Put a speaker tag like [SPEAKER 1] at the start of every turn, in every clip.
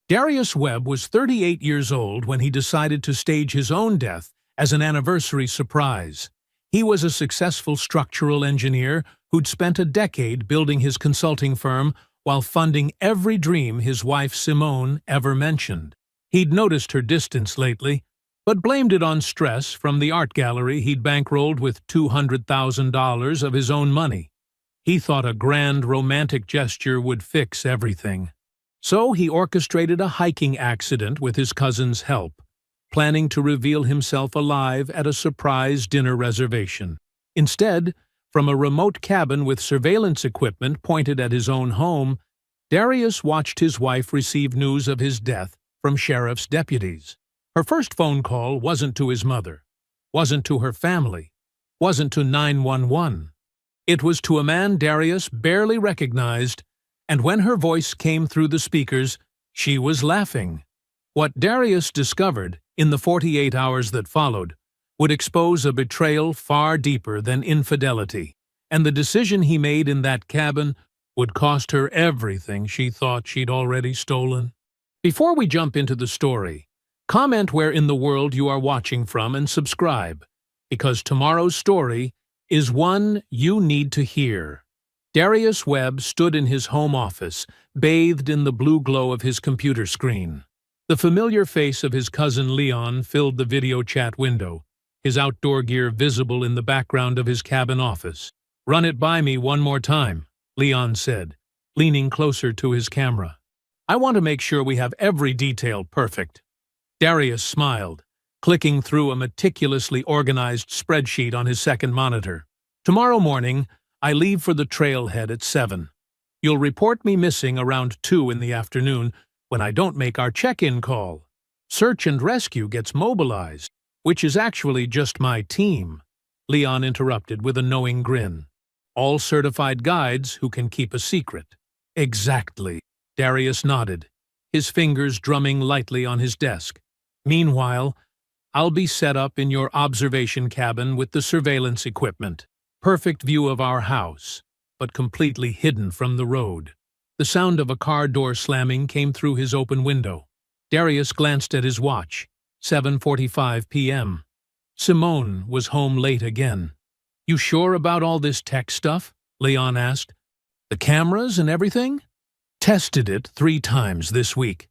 [SPEAKER 1] Darius Webb was 38 years old when he decided to stage his own death as an anniversary surprise. He was a successful structural engineer who'd spent a decade building his consulting firm while funding every dream his wife Simone ever mentioned. He'd noticed her distance lately, but blamed it on stress from the art gallery he'd bankrolled with $200,000 of his own money. He thought a grand romantic gesture would fix everything. So he orchestrated a hiking accident with his cousin's help, planning to reveal himself alive at a surprise dinner reservation. Instead, from a remote cabin with surveillance equipment pointed at his own home, Darius watched his wife receive news of his death from sheriff's deputies. Her first phone call wasn't to his mother, wasn't to her family, wasn't to 911. It was to a man Darius barely recognized, and when her voice came through the speakers, she was laughing. What Darius discovered in the 48 hours that followed would expose a betrayal far deeper than infidelity, and the decision he made in that cabin would cost her everything she thought she'd already stolen. Before we jump into the story, comment where in the world you are watching from and subscribe, because tomorrow's story is one you need to hear. Darius Webb stood in his home office, bathed in the blue glow of his computer screen. The familiar face of his cousin Leon filled the video chat window, his outdoor gear visible in the background of his cabin office. "Run it by me one more time," Leon said, leaning closer to his camera. "I want to make sure we have every detail perfect." Darius smiled, clicking through a meticulously organized spreadsheet on his second monitor. "Tomorrow morning, I leave for the trailhead at 7. You'll report me missing around 2 in the afternoon when I don't make our check-in call. Search and rescue gets mobilized, which is actually just my team," Leon interrupted with a knowing grin. "All certified guides who can keep a secret." "Exactly," Darius nodded, his fingers drumming lightly on his desk. "Meanwhile, I'll be set up in your observation cabin with the surveillance equipment. Perfect view of our house, but completely hidden from the road." The sound of a car door slamming came through his open window. Darius glanced at his watch. 7:45 p.m. Simone was home late again. "You sure about all this tech stuff?" Leon asked. "The cameras and everything?" "Tested it 3 times this week.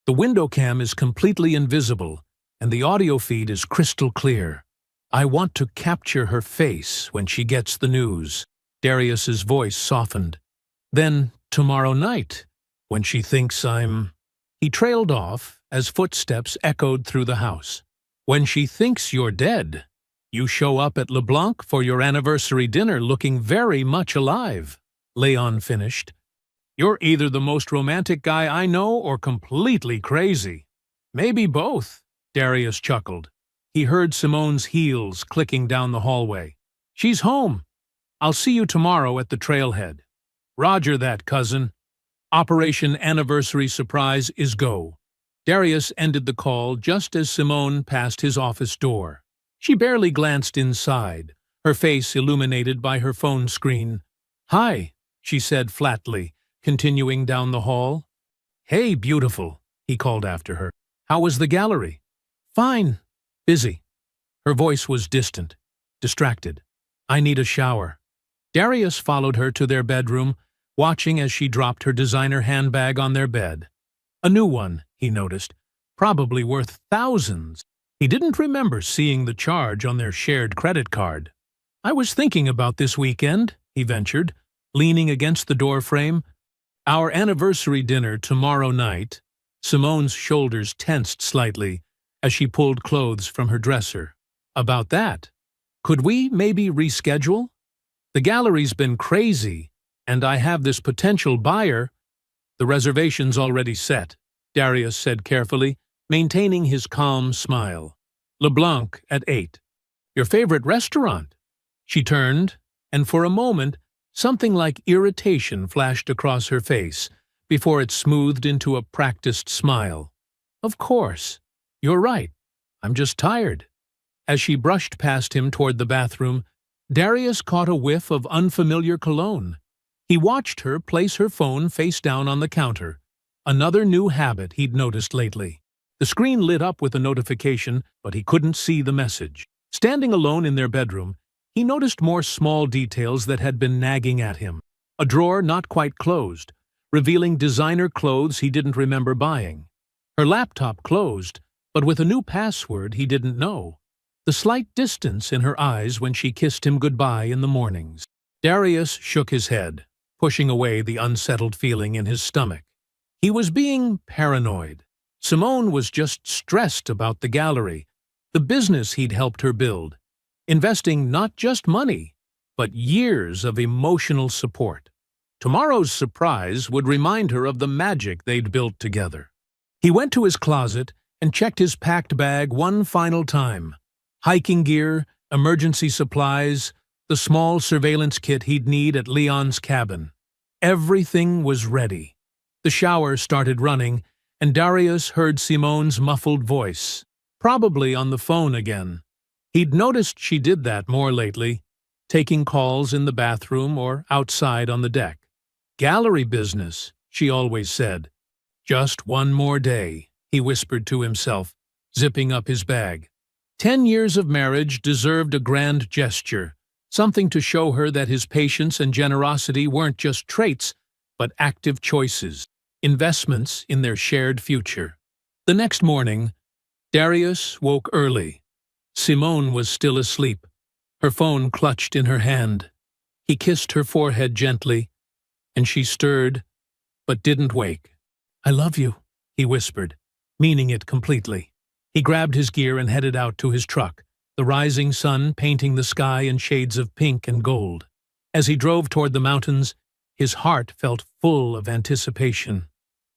[SPEAKER 1] The window cam is completely invisible, and the audio feed is crystal clear. I want to capture her face when she gets the news." Darius's voice softened. "Then, tomorrow night, when she thinks I'm—" He trailed off as footsteps echoed through the house. "When she thinks you're dead, you show up at LeBlanc for your anniversary dinner looking very much alive," Leon finished. "You're either the most romantic guy I know or completely crazy." "Maybe both," Darius chuckled. He heard Simone's heels clicking down the hallway. "She's home. I'll see you tomorrow at the trailhead." "Roger that, cousin." Operation Anniversary Surprise is go. Darius ended the call just as Simone passed his office door. She barely glanced inside, her face illuminated by her phone screen. "Hi," she said flatly, continuing down the hall. "Hey, beautiful," he called after her. "How was the gallery?" "Fine. Busy." Her voice was distant, distracted. "I need a shower." Darius followed her to their bedroom, watching as she dropped her designer handbag on their bed. A new one, he noticed, probably worth thousands. He didn't remember seeing the charge on their shared credit card. "I was thinking about this weekend," he ventured, leaning against the doorframe. "Our anniversary dinner tomorrow night." Simone's shoulders tensed slightly as she pulled clothes from her dresser. "About that, could we maybe reschedule? The gallery's been crazy, and I have this potential buyer." "The reservation's already set," Darius said carefully, maintaining his calm smile. "LeBlanc at 8. Your favorite restaurant?" She turned, and for a moment, something like irritation flashed across her face before it smoothed into a practiced smile. "Of course. You're right. I'm just tired." As she brushed past him toward the bathroom, Darius caught a whiff of unfamiliar cologne. He watched her place her phone face down on the counter, another new habit he'd noticed lately. The screen lit up with a notification, but he couldn't see the message. Standing alone in their bedroom, he noticed more small details that had been nagging at him. A drawer not quite closed, revealing designer clothes he didn't remember buying. Her laptop closed, but with a new password he didn't know. The slight distance in her eyes when she kissed him goodbye in the mornings. Darius shook his head, pushing away the unsettled feeling in his stomach. He was being paranoid. Simone was just stressed about the gallery, the business he'd helped her build, investing not just money, but years of emotional support. Tomorrow's surprise would remind her of the magic they'd built together. He went to his closet and checked his packed bag one final time. Hiking gear, emergency supplies, the small surveillance kit he'd need at Leon's cabin. Everything was ready. The shower started running, and Darius heard Simone's muffled voice, probably on the phone again. He'd noticed she did that more lately, taking calls in the bathroom or outside on the deck. Gallery business, she always said. Just one more day, he whispered to himself, zipping up his bag. 10 years of marriage deserved a grand gesture, something to show her that his patience and generosity weren't just traits, but active choices, investments in their shared future. The next morning, Darius woke early. Simone was still asleep, her phone clutched in her hand. He kissed her forehead gently, and she stirred, but didn't wake. "I love you," he whispered, meaning it completely. He grabbed his gear and headed out to his truck, the rising sun painting the sky in shades of pink and gold. As he drove toward the mountains, his heart felt full of anticipation.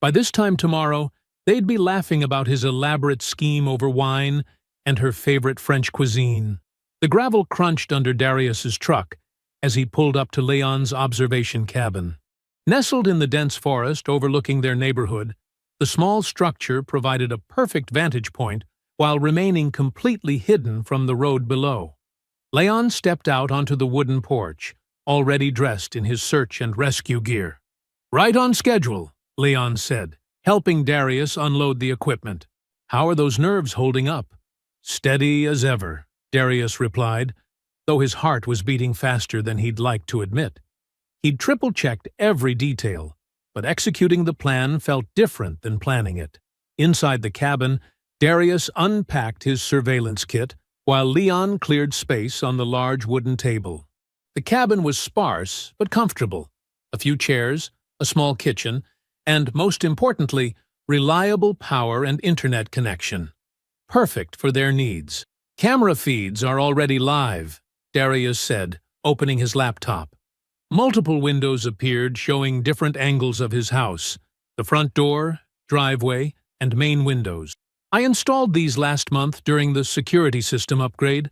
[SPEAKER 1] By this time tomorrow, they'd be laughing about his elaborate scheme over wine and her favorite French cuisine. The gravel crunched under Darius's truck as he pulled up to Leon's observation cabin. Nestled in the dense forest overlooking their neighborhood, the small structure provided a perfect vantage point while remaining completely hidden from the road below. Leon stepped out onto the wooden porch, already dressed in his search and rescue gear. "Right on schedule," Leon said, helping Darius unload the equipment. "How are those nerves holding up?" "Steady as ever," Darius replied, though his heart was beating faster than he'd like to admit. He'd triple-checked every detail, but executing the plan felt different than planning it. Inside the cabin, Darius unpacked his surveillance kit, while Leon cleared space on the large wooden table. The cabin was sparse but comfortable. A few chairs, a small kitchen, and, most importantly, reliable power and internet connection. Perfect for their needs. "Camera feeds are already live," Darius said, opening his laptop. Multiple windows appeared showing different angles of his house, the front door, driveway, and main windows. "I installed these last month during the security system upgrade."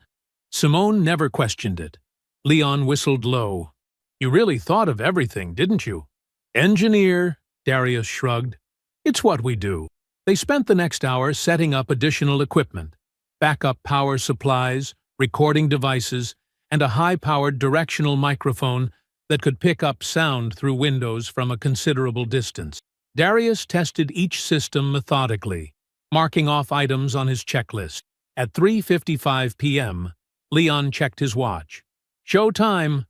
[SPEAKER 1] Simone never questioned it. Leon whistled low. "You really thought of everything, didn't you?" "Engineer," Darius shrugged. "It's what we do." They spent the next hour setting up additional equipment, backup power supplies, recording devices, and a high-powered directional microphone that could pick up sound through windows from a considerable distance. Darius tested each system methodically, marking off items on his checklist. At 3:55 p.m., Leon checked his watch. "Show time.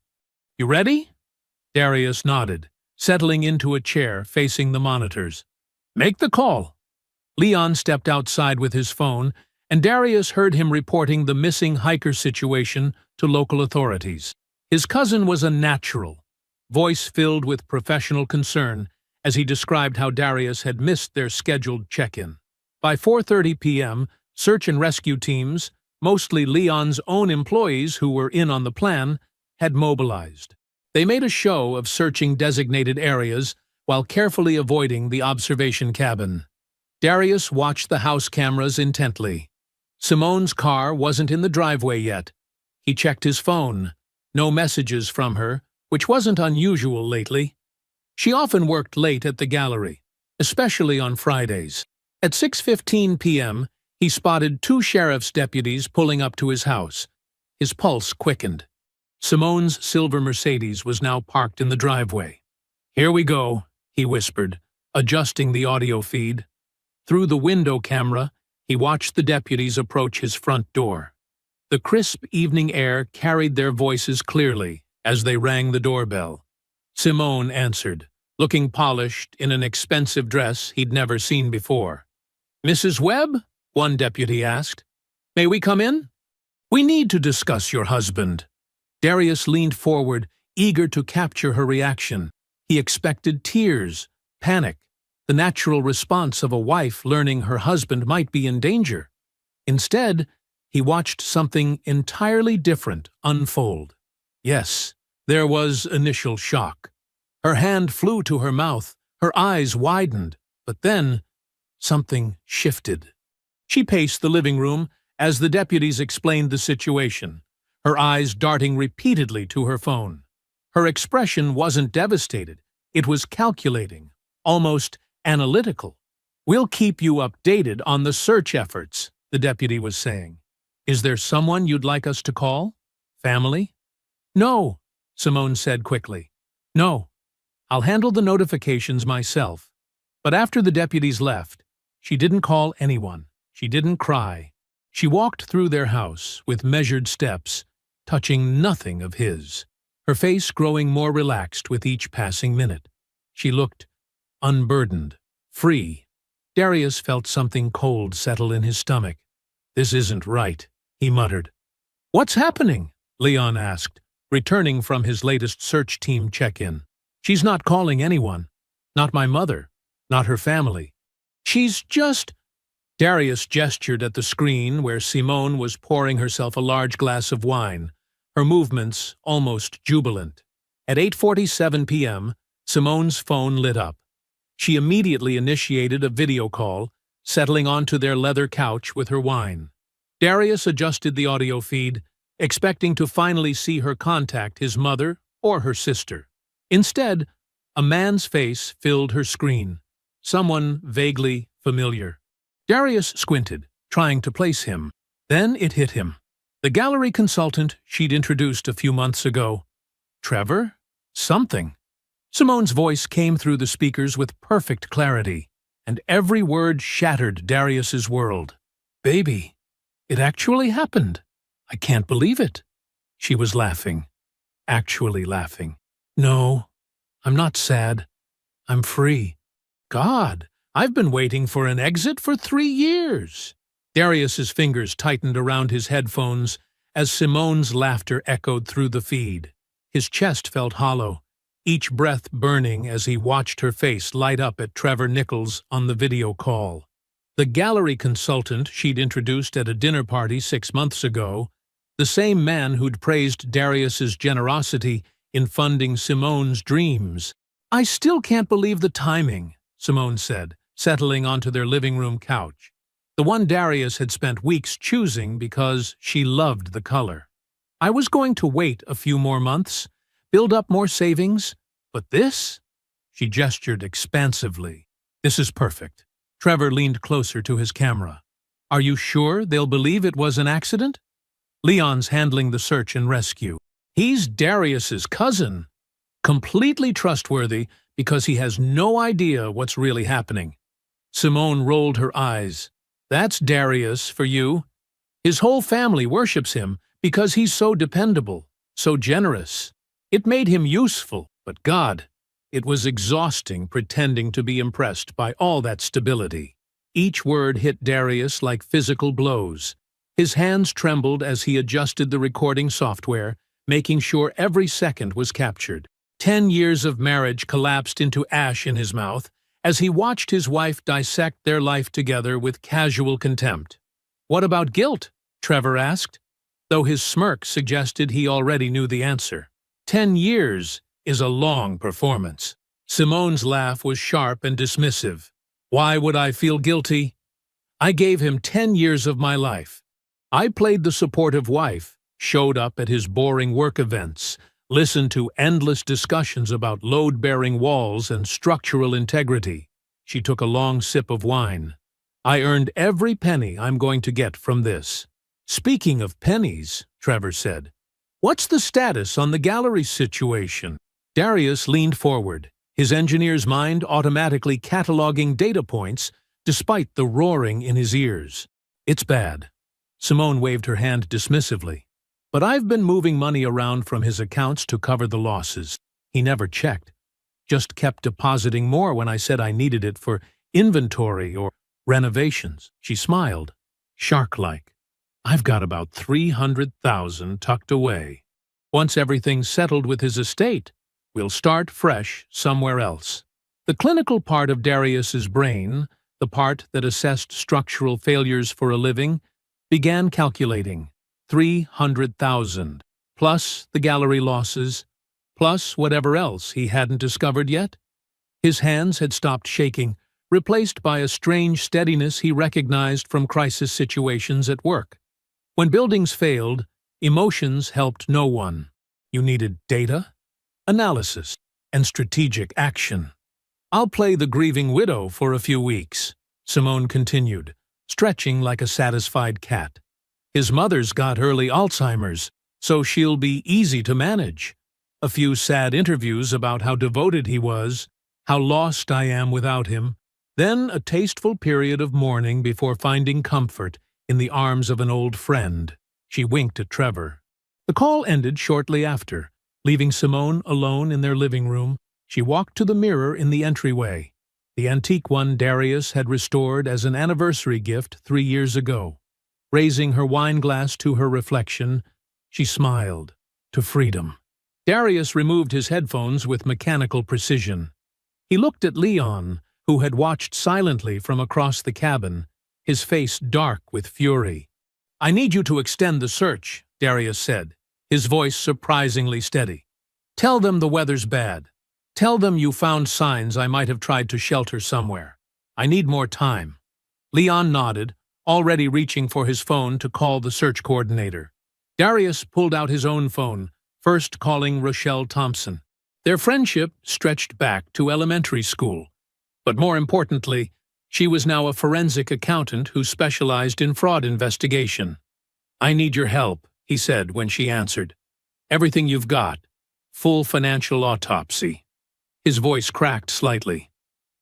[SPEAKER 1] You ready?" Darius nodded, settling into a chair facing the monitors. "Make the call." Leon stepped outside with his phone, and Darius heard him reporting the missing hiker situation to local authorities. His cousin was a natural, voice filled with professional concern as he described how Darius had missed their scheduled check-in. By 4:30 p.m., search and rescue teams, mostly Leon's own employees who were in on the plan, had mobilized. They made a show of searching designated areas while carefully avoiding the observation cabin. Darius watched the house cameras intently. Simone's car wasn't in the driveway yet. He checked his phone. No messages from her, which wasn't unusual lately. She often worked late at the gallery, especially on Fridays. At 6:15 p.m., he spotted 2 sheriff's deputies pulling up to his house. His pulse quickened. Simone's silver Mercedes was now parked in the driveway. "Here we go," he whispered, adjusting the audio feed. Through the window camera, he watched the deputies approach his front door. The crisp evening air carried their voices clearly as they rang the doorbell. Simone answered, looking polished in an expensive dress he'd never seen before. "Mrs. Webb?" one deputy asked. "May we come in?" "We need to discuss your husband." Darius leaned forward, eager to capture her reaction. He expected tears, panic, the natural response of a wife learning her husband might be in danger. Instead, he watched something entirely different unfold. Yes, there was initial shock. Her hand flew to her mouth, her eyes widened, but then something shifted. She paced the living room as the deputies explained the situation, her eyes darting repeatedly to her phone. Her expression wasn't devastated, it was calculating, almost analytical. "We'll keep you updated on the search efforts," the deputy was saying. "Is there someone you'd like us to call? Family?" "No," Simone said quickly. "No. I'll handle the notifications myself." But after the deputies left, she didn't call anyone. She didn't cry. She walked through their house with measured steps, touching nothing of his, her face growing more relaxed with each passing minute. She looked unburdened, free. Darius felt something cold settle in his stomach. "This isn't right," he muttered. "What's happening?" Leon asked, returning from his latest search team check-in. "She's not calling anyone. Not my mother. Not her family. She's just—" Darius gestured at the screen where Simone was pouring herself a large glass of wine, her movements almost jubilant. At 8:47 p.m., Simone's phone lit up. She immediately initiated a video call, settling onto their leather couch with her wine. Darius adjusted the audio feed, expecting to finally see her contact his mother or her sister. Instead, a man's face filled her screen, someone vaguely familiar. Darius squinted, trying to place him. Then it hit him. The gallery consultant she'd introduced a few months ago. Trevor? Something. Simone's voice came through the speakers with perfect clarity, and every word shattered Darius's world. "Baby, it actually happened. I can't believe it." She was laughing. Actually laughing. "No, I'm not sad. I'm free. God, I've been waiting for an exit for 3 years." Darius's fingers tightened around his headphones as Simone's laughter echoed through the feed. His chest felt hollow, each breath burning as he watched her face light up at Trevor Nichols on the video call. The gallery consultant she'd introduced at a dinner party 6 months ago, the same man who'd praised Darius's generosity in funding Simone's dreams. "I still can't believe the timing," Simone said, settling onto their living room couch. The one Darius had spent weeks choosing because she loved the color. "I was going to wait a few more months, build up more savings, but this?" She gestured expansively. "This is perfect." Trevor leaned closer to his camera. "Are you sure they'll believe it was an accident?" "Leon's handling the search and rescue. He's Darius's cousin. Completely trustworthy because he has no idea what's really happening." Simone rolled her eyes. "That's Darius for you. His whole family worships him because he's so dependable, so generous. It made him useful, but God, it was exhausting pretending to be impressed by all that stability." Each word hit Darius like physical blows. His hands trembled as he adjusted the recording software, making sure every second was captured. 10 years of marriage collapsed into ash in his mouth as he watched his wife dissect their life together with casual contempt. "What about guilt?" Trevor asked, though his smirk suggested he already knew the answer. 10 years is a long performance. Simone's laugh was sharp and dismissive. "Why would I feel guilty? I gave him 10 years of my life. I played the supportive wife, showed up at his boring work events, listened to endless discussions about load-bearing walls and structural integrity." She took a long sip of wine. "I earned every penny I'm going to get from this." "Speaking of pennies," Trevor said, "what's the status on the gallery situation?" Darius leaned forward, his engineer's mind automatically cataloging data points despite the roaring in his ears. "It's bad." Simone waved her hand dismissively. "But I've been moving money around from his accounts to cover the losses." He never checked, just kept depositing more when I said I needed it for inventory or renovations. She smiled, shark-like. "I've got about 300,000 tucked away. Once everything's settled with his estate, we'll start fresh somewhere else." The clinical part of Darius's brain, the part that assessed structural failures for a living, began calculating. 300,000, plus the gallery losses, plus whatever else he hadn't discovered yet. His hands had stopped shaking, replaced by a strange steadiness he recognized from crisis situations at work. When buildings failed, emotions helped no one. You needed data, analysis, and strategic action. "I'll play the grieving widow for a few weeks," Simone continued, stretching like a satisfied cat. "His mother's got early Alzheimer's, so she'll be easy to manage. A few sad interviews about how devoted he was, how lost I am without him, then a tasteful period of mourning before finding comfort in the arms of an old friend." She winked at Trevor. The call ended shortly after. Leaving Simone alone in their living room, she walked to the mirror in the entryway, the antique one Darius had restored as an anniversary gift 3 years ago. Raising her wine glass to her reflection, she smiled. To freedom. Darius removed his headphones with mechanical precision. He looked at Leon, who had watched silently from across the cabin, his face dark with fury. "I need you to extend the search," Darius said, his voice surprisingly steady. "Tell them the weather's bad. Tell them you found signs I might have tried to shelter somewhere. I need more time." Leon nodded, already reaching for his phone to call the search coordinator. Darius pulled out his own phone, first calling Rochelle Thompson. Their friendship stretched back to elementary school. But more importantly, she was now a forensic accountant who specialized in fraud investigation. "I need your help," he said when she answered. "Everything you've got. Full financial autopsy." His voice cracked slightly.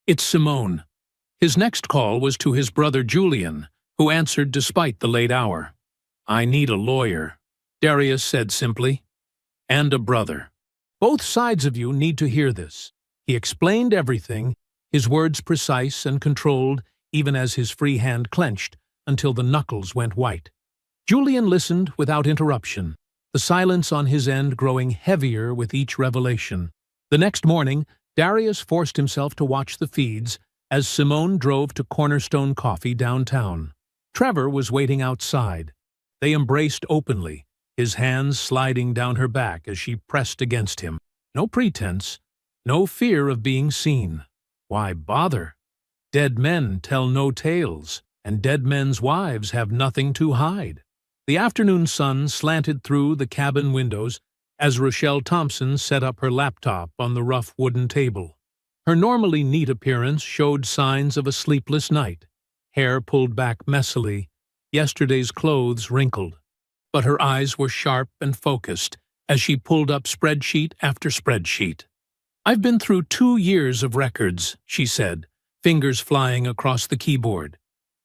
[SPEAKER 1] "It's Simone." His next call was to his brother Julian, who answered despite the late hour. "I need a lawyer," Darius said simply. "And a brother. Both sides of you need to hear this." He explained everything, his words precise and controlled, even as his free hand clenched until the knuckles went white. Julian listened without interruption, the silence on his end growing heavier with each revelation. The next morning, Darius forced himself to watch the feeds as Simone drove to Cornerstone Coffee downtown. Trevor was waiting outside. They embraced openly, his hands sliding down her back as she pressed against him. No pretense, no fear of being seen. Why bother? Dead men tell no tales, and dead men's wives have nothing to hide. The afternoon sun slanted through the cabin windows as Rochelle Thompson set up her laptop on the rough wooden table. Her normally neat appearance showed signs of a sleepless night, hair pulled back messily, yesterday's clothes wrinkled. But her eyes were sharp and focused as she pulled up spreadsheet after spreadsheet. "I've been through 2 years of records," she said, fingers flying across the keyboard.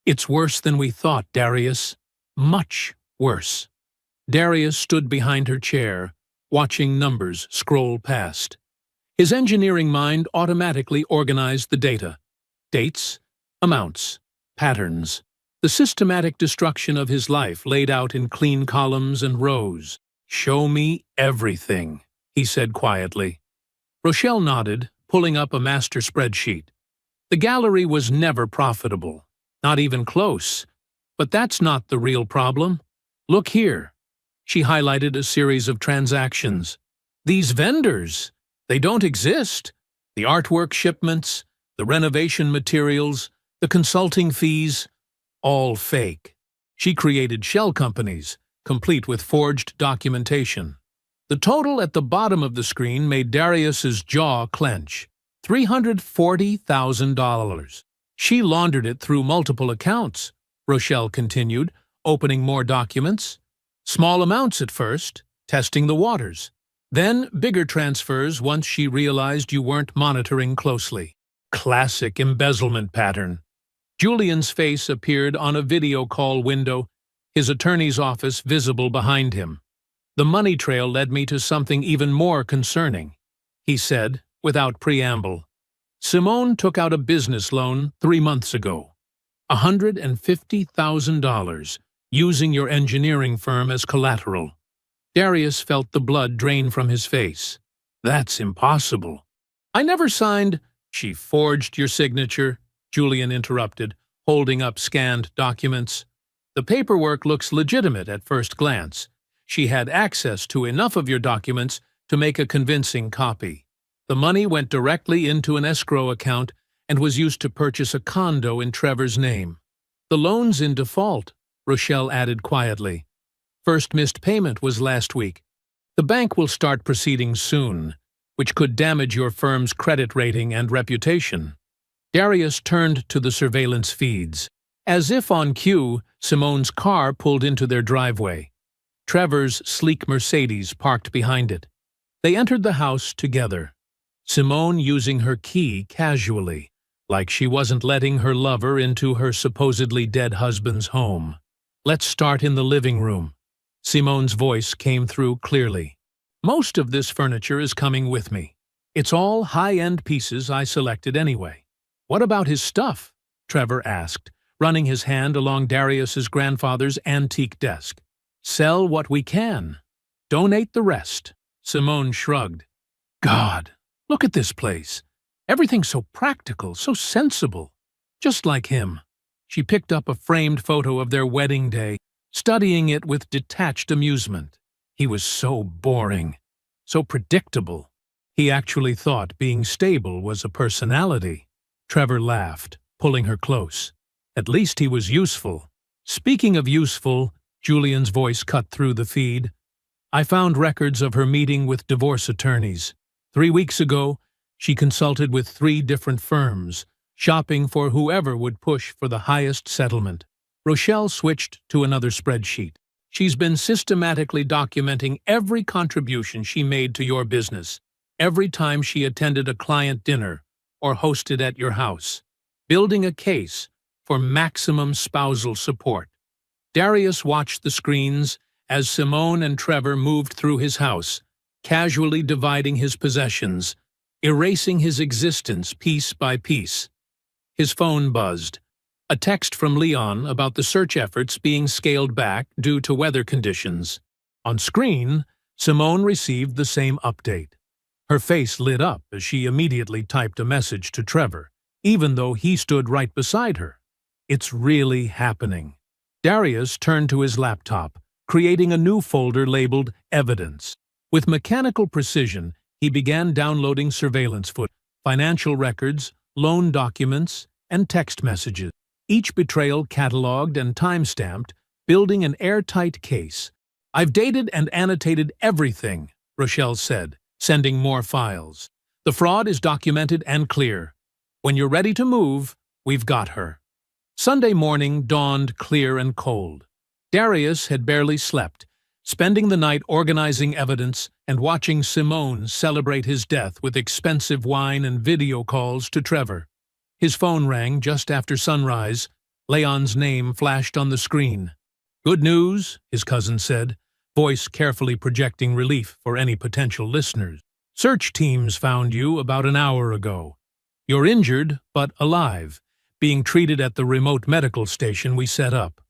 [SPEAKER 1] "It's worse than we thought, Darius. Much worse." Darius stood behind her chair, watching numbers scroll past. His engineering mind automatically organized the data. Dates, amounts, patterns. The systematic destruction of his life laid out in clean columns and rows. "Show me everything," he said quietly. Rochelle nodded, pulling up a master spreadsheet. The gallery was never profitable, not even close. But that's not the real problem. Look here. She highlighted a series of transactions. These vendors, they don't exist. The artwork shipments, the renovation materials, the consulting fees, all fake. She created shell companies, complete with forged documentation. The total at the bottom of the screen made Darius's jaw clench. $340,000. She laundered it through multiple accounts, Rochelle continued, opening more documents. Small amounts at first, testing the waters. Then bigger transfers once she realized you weren't monitoring closely. Classic embezzlement pattern. Julian's face appeared on a video call window, his attorney's office visible behind him. The money trail led me to something even more concerning, he said, without preamble. Simone took out a business loan 3 months ago. $150,000, using your engineering firm as collateral. Darius felt the blood drain from his face. That's impossible. I never signed. She forged your signature, Julian interrupted, holding up scanned documents. The paperwork looks legitimate at first glance. She had access to enough of your documents to make a convincing copy. The money went directly into an escrow account and was used to purchase a condo in Trevor's name. The loan's in default, Rochelle added quietly. First missed payment was last week. The bank will start proceedings soon, which could damage your firm's credit rating and reputation. Darius turned to the surveillance feeds. As if on cue, Simone's car pulled into their driveway. Trevor's sleek Mercedes parked behind it. They entered the house together, Simone using her key casually, like she wasn't letting her lover into her supposedly dead husband's home. Let's start in the living room. Simone's voice came through clearly. Most of this furniture is coming with me. It's all high-end pieces I selected anyway. What about his stuff? Trevor asked, running his hand along Darius's grandfather's antique desk. Sell what we can. Donate the rest. Simone shrugged. God, look at this place. Everything's so practical, so sensible. Just like him. She picked up a framed photo of their wedding day, studying it with detached amusement. He was so boring, so predictable. He actually thought being stable was a personality. Trevor laughed, pulling her close. At least he was useful. Speaking of useful, Julian's voice cut through the feed. I found records of her meeting with divorce attorneys. 3 weeks ago, she consulted with 3 different firms, shopping for whoever would push for the highest settlement. Rochelle switched to another spreadsheet. She's been systematically documenting every contribution she made to your business, every time she attended a client dinner or hosted at your house, building a case for maximum spousal support. Darius watched the screens as Simone and Trevor moved through his house, casually dividing his possessions, erasing his existence piece by piece. His phone buzzed. A text from Leon about the search efforts being scaled back due to weather conditions. On screen, Simone received the same update. Her face lit up as she immediately typed a message to Trevor, even though he stood right beside her. It's really happening. Darius turned to his laptop, creating a new folder labeled Evidence. With mechanical precision, he began downloading surveillance footage, financial records, loan documents, and text messages. Each betrayal cataloged and time-stamped, building an airtight case. I've dated and annotated everything, Rochelle said, sending more files. The fraud is documented and clear. When you're ready to move, we've got her. Sunday morning dawned clear and cold. Darius had barely slept, spending the night organizing evidence and watching Simone celebrate his death with expensive wine and video calls to Trevor. His phone rang just after sunrise. Leon's name flashed on the screen. Good news, his cousin said, voice carefully projecting relief for any potential listeners. Search teams found you about an hour ago. You're injured, but alive, being treated at the remote medical station we set up.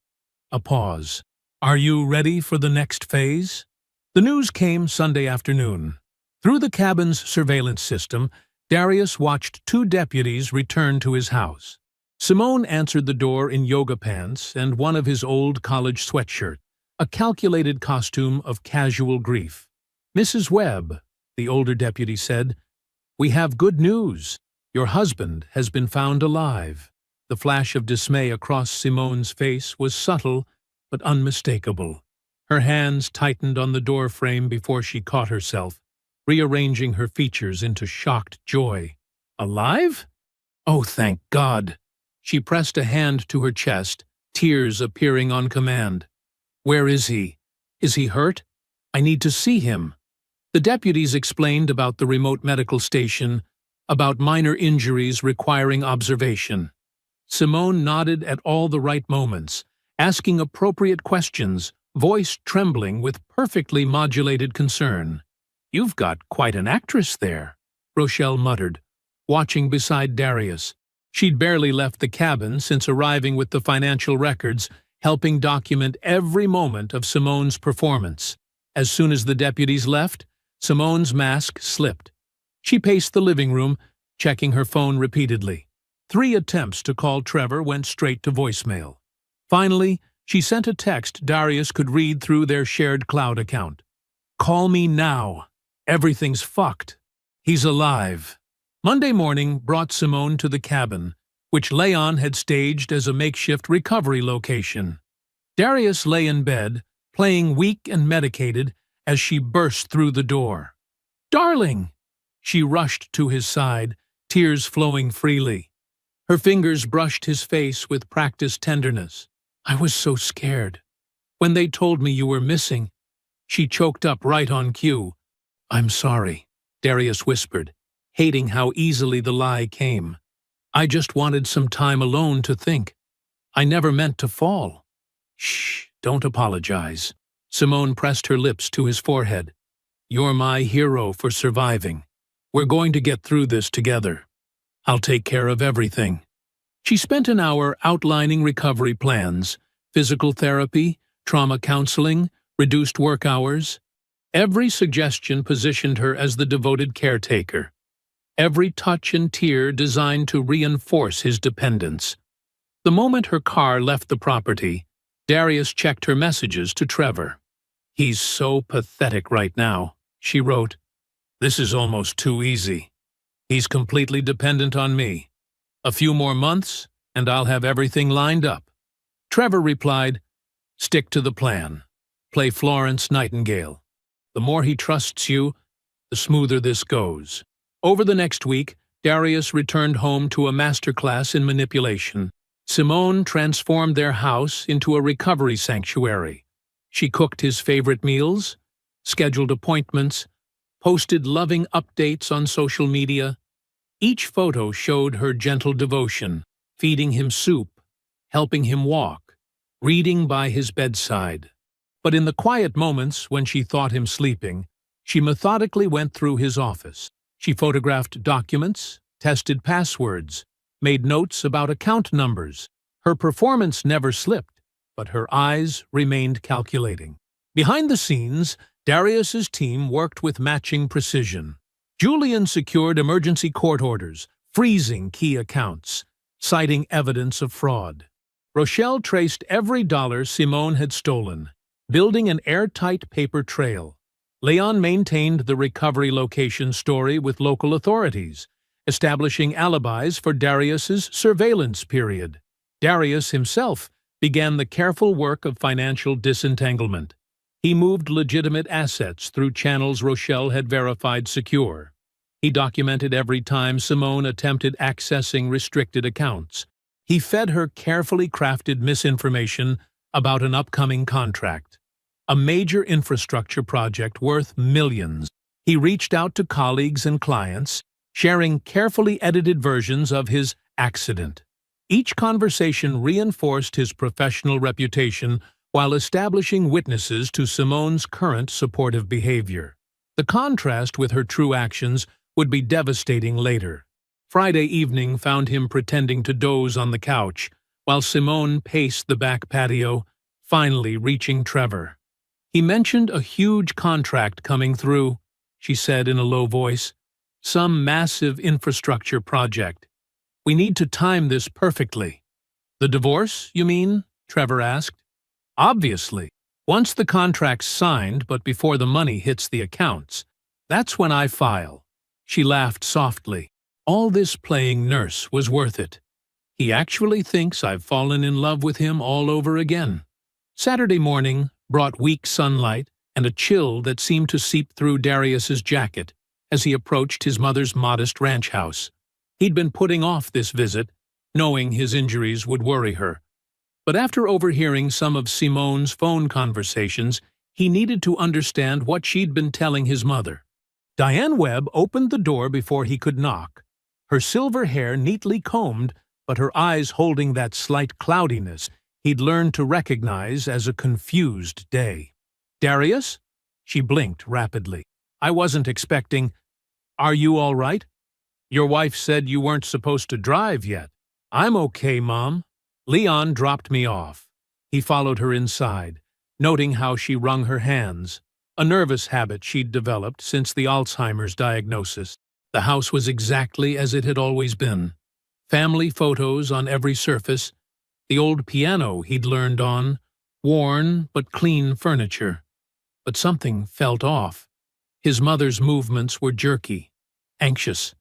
[SPEAKER 1] A pause. Are you ready for the next phase? The news came Sunday afternoon. Through the cabin's surveillance system, Darius watched 2 deputies return to his house. Simone answered the door in yoga pants and one of his old college sweatshirts, a calculated costume of casual grief. Mrs. Webb, the older deputy said, we have good news. Your husband has been found alive. The flash of dismay across Simone's face was subtle but unmistakable. Her hands tightened on the door frame before she caught herself, rearranging her features into shocked joy. Alive? Oh, thank God! She pressed a hand to her chest, tears appearing on command. Where is he? Is he hurt? I need to see him. The deputies explained about the remote medical station, about minor injuries requiring observation. Simone nodded at all the right moments, asking appropriate questions, voice trembling with perfectly modulated concern. "You've got quite an actress there," Rochelle muttered, watching beside Darius. She'd barely left the cabin since arriving with the financial records, helping document every moment of Simone's performance. As soon as the deputies left, Simone's mask slipped. She paced the living room, checking her phone repeatedly. 3 attempts to call Trevor went straight to voicemail. Finally, she sent a text Darius could read through their shared cloud account. "Call me now. Everything's fucked. He's alive." Monday morning brought Simone to the cabin, which Leon had staged as a makeshift recovery location. Darius lay in bed, playing weak and medicated, as she burst through the door. "Darling!" She rushed to his side, tears flowing freely. Her fingers brushed his face with practiced tenderness. "I was so scared. When they told me you were missing," she choked up right on cue. "I'm sorry," Darius whispered, hating how easily the lie came. "I just wanted some time alone to think. I never meant to fall." "Shh, don't apologize." Simone pressed her lips to his forehead. "You're my hero for surviving. We're going to get through this together. I'll take care of everything." She spent an hour outlining recovery plans, physical therapy, trauma counseling, reduced work hours. Every suggestion positioned her as the devoted caretaker. Every touch and tear designed to reinforce his dependence. The moment her car left the property, Darius checked her messages to Trevor. "He's so pathetic right now," she wrote. "This is almost too easy. He's completely dependent on me. A few more months, and I'll have everything lined up." Trevor replied, "Stick to the plan. Play Florence Nightingale. The more he trusts you, the smoother this goes." Over the next week, Darius returned home to a masterclass in manipulation. Simone transformed their house into a recovery sanctuary. She cooked his favorite meals, scheduled appointments, posted loving updates on social media. Each photo showed her gentle devotion, feeding him soup, helping him walk, reading by his bedside. But in the quiet moments when she thought him sleeping, she methodically went through his office. She photographed documents, tested passwords, made notes about account numbers. Her performance never slipped, but her eyes remained calculating. Behind the scenes, Darius's team worked with matching precision. Julian secured emergency court orders, freezing key accounts, citing evidence of fraud. Rochelle traced every dollar Simone had stolen, building an airtight paper trail. Leon maintained the recovery location story with local authorities, establishing alibis for Darius's surveillance period. Darius himself began the careful work of financial disentanglement. He moved legitimate assets through channels Rochelle had verified secure. He documented every time Simone attempted accessing restricted accounts. He fed her carefully crafted misinformation about an upcoming contract, a major infrastructure project worth millions. He reached out to colleagues and clients, sharing carefully edited versions of his accident. Each conversation reinforced his professional reputation while establishing witnesses to Simone's current supportive behavior. The contrast with her true actions would be devastating later. Friday evening found him pretending to doze on the couch, while Simone paced the back patio, finally reaching Trevor. "He mentioned a huge contract coming through," she said in a low voice. "Some massive infrastructure project. We need to time this perfectly." "The divorce, you mean?" Trevor asked. "Obviously. Once the contract's signed, but before the money hits the accounts, that's when I file." She laughed softly. "All this playing nurse was worth it. He actually thinks I've fallen in love with him all over again." Saturday morning brought weak sunlight and a chill that seemed to seep through Darius's jacket as he approached his mother's modest ranch house. He'd been putting off this visit, knowing his injuries would worry her. But after overhearing some of Simone's phone conversations, He needed to understand what she'd been telling his mother. Diane Webb opened the door before he could knock, her silver hair neatly combed, but her eyes holding that slight cloudiness he'd learned to recognize as a confused day. "Darius?" She blinked rapidly. "I wasn't expecting— Are you all right? Your wife said you weren't supposed to drive yet." "I'm okay, Mom. Leon dropped me off." He followed her inside, noting how she wrung her hands, a nervous habit she'd developed since the Alzheimer's diagnosis. The house was exactly as it had always been. Family photos on every surface, the old piano he'd learned on, worn but clean furniture. But something felt off. His mother's movements were jerky, anxious.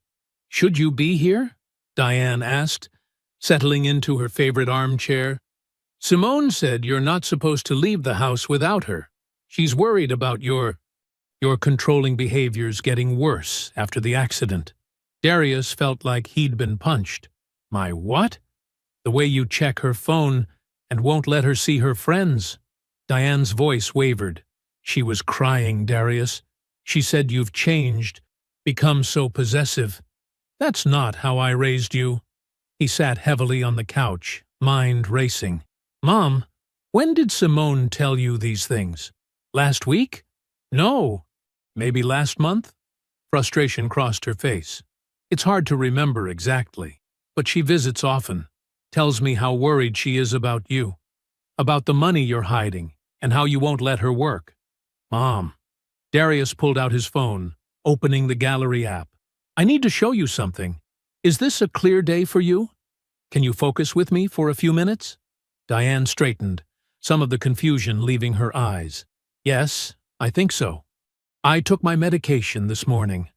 [SPEAKER 1] "Should you be here?" Diane asked, settling into her favorite armchair. "Simone said you're not supposed to leave the house without her. She's worried about your controlling behaviors getting worse after the accident." Darius felt like he'd been punched. "My what?" "The way you check her phone and won't let her see her friends." Diane's voice wavered. "She was crying, Darius. She said you've changed, become so possessive. That's not how I raised you." He sat heavily on the couch, mind racing. "Mom, when did Simone tell you these things? Last week? No. Maybe last month?" Frustration crossed her face. "It's hard to remember exactly, but she visits often, tells me how worried she is about you, about the money you're hiding, and how you won't let her work." "Mom." Darius pulled out his phone, opening the gallery app. "I need to show you something. Is this a clear day for you? Can you focus with me for a few minutes?" Diane straightened, some of the confusion leaving her eyes. "Yes, I think so. I took my medication this morning.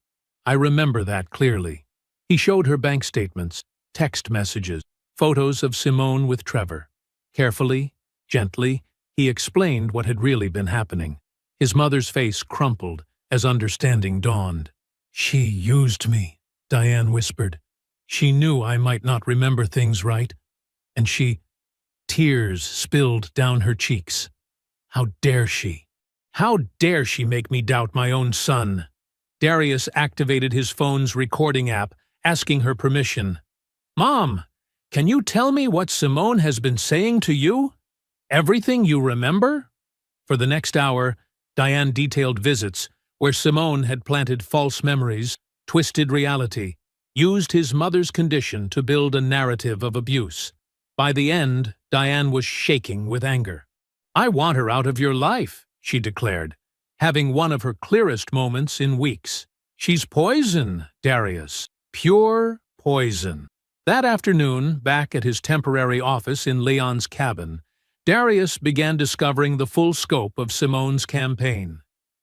[SPEAKER 1] I remember that clearly." He showed her bank statements, text messages, photos of Simone with Trevor. Carefully, gently, he explained what had really been happening. His mother's face crumpled as understanding dawned. "She used me," Diane whispered. "She knew I might not remember things right, and she—" Tears spilled down her cheeks. "How dare she? How dare she make me doubt my own son?" Darius activated his phone's recording app, asking her permission. "Mom, can you tell me what Simone has been saying to you? Everything you remember?" For the next hour, Diane detailed visits where Simone had planted false memories, twisted reality, used his mother's condition to build a narrative of abuse. By the end, Diane was shaking with anger. "I want her out of your life," she declared, having one of her clearest moments in weeks. "She's poison, Darius. Pure poison." That afternoon, back at his temporary office in Leon's cabin, Darius began discovering the full scope of Simone's campaign.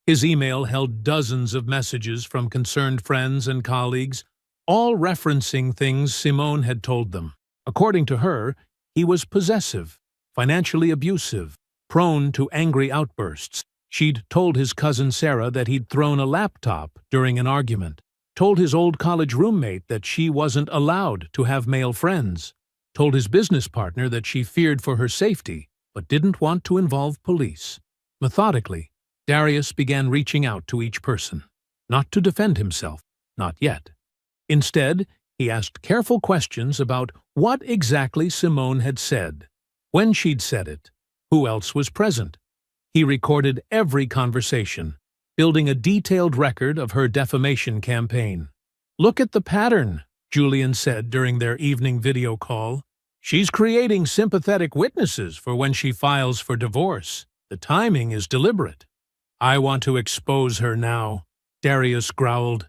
[SPEAKER 1] His email held dozens of messages from concerned friends and colleagues, all referencing things Simone had told them. According to her, he was possessive, financially abusive, prone to angry outbursts. She'd told his cousin Sarah that he'd thrown a laptop during an argument, told his old college roommate that she wasn't allowed to have male friends, told his business partner that she feared for her safety but didn't want to involve police. Methodically, Darius began reaching out to each person, not to defend himself, not yet. Instead, he asked careful questions about what exactly Simone had said, when she'd said it, who else was present. He recorded every conversation, building a detailed record of her defamation campaign. "Look at the pattern," Julian said during their evening video call. "She's creating sympathetic witnesses for when she files for divorce. The timing is deliberate." "I want to expose her now," Darius growled.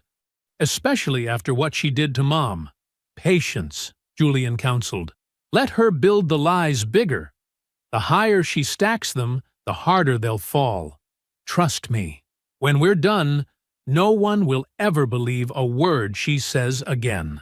[SPEAKER 1] "Especially after what she did to Mom." "Patience," Julian counseled. "Let her build the lies bigger. The higher she stacks them, the harder they'll fall. Trust me, when we're done, no one will ever believe a word she says again."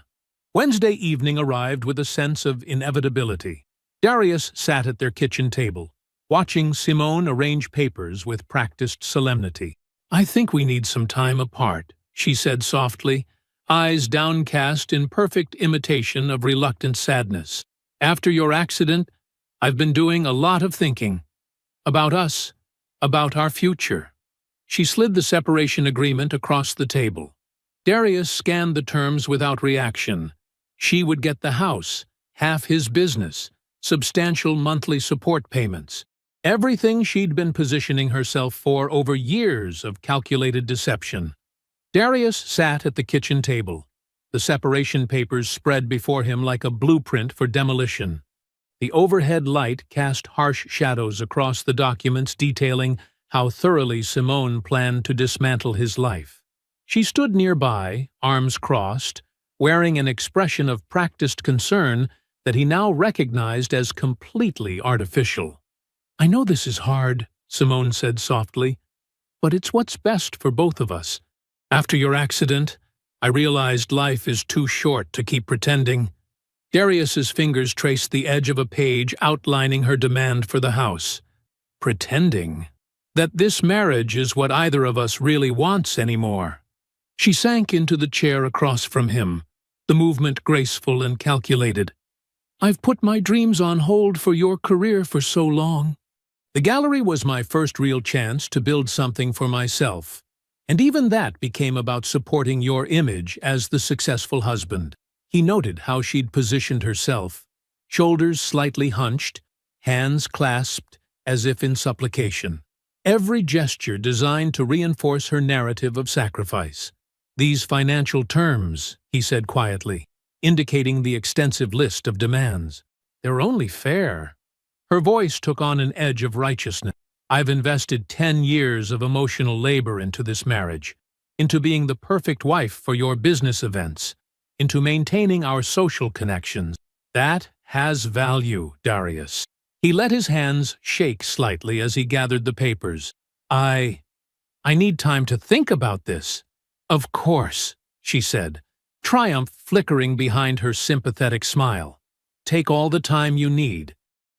[SPEAKER 1] Wednesday evening arrived with a sense of inevitability. Darius sat at their kitchen table, watching Simone arrange papers with practiced solemnity. "I think we need some time apart," she said softly, eyes downcast in perfect imitation of reluctant sadness. "After your accident, I've been doing a lot of thinking. About us, about our future. She slid the separation agreement across the table. Darius scanned the terms without reaction. She would get the house, half his business, substantial monthly support payments. Everything she'd been positioning herself for over years of calculated deception. Darius sat at the kitchen table, the separation papers spread before him like a blueprint for demolition. The overhead light cast harsh shadows across the documents detailing how thoroughly Simone planned to dismantle his life. She stood nearby, arms crossed, wearing an expression of practiced concern that he now recognized as completely artificial. "I know this is hard," Simone said softly, "but it's what's best for both of us. After your accident, I realized life is too short to keep pretending." Darius's fingers traced the edge of a page outlining her demand for the house. Pretending that this marriage is what either of us really wants anymore. She sank into the chair across from him, the movement graceful and calculated. "I've put my dreams on hold for your career for so long. The gallery was my first real chance to build something for myself, and even that became about supporting your image as the successful husband." He noted how she'd positioned herself, shoulders slightly hunched, hands clasped as if in supplication. Every gesture designed to reinforce her narrative of sacrifice. "These financial terms," he said quietly, indicating the extensive list of demands, "they're only fair." Her voice took on an edge of righteousness. "I've invested 10 years of emotional labor into this marriage, into being the perfect wife for your business events, into maintaining our social connections. That has value, Darius." He let his hands shake slightly as he gathered the papers. I need time to think about this." "Of course," she said, triumph flickering behind her sympathetic smile. "Take all the time you need.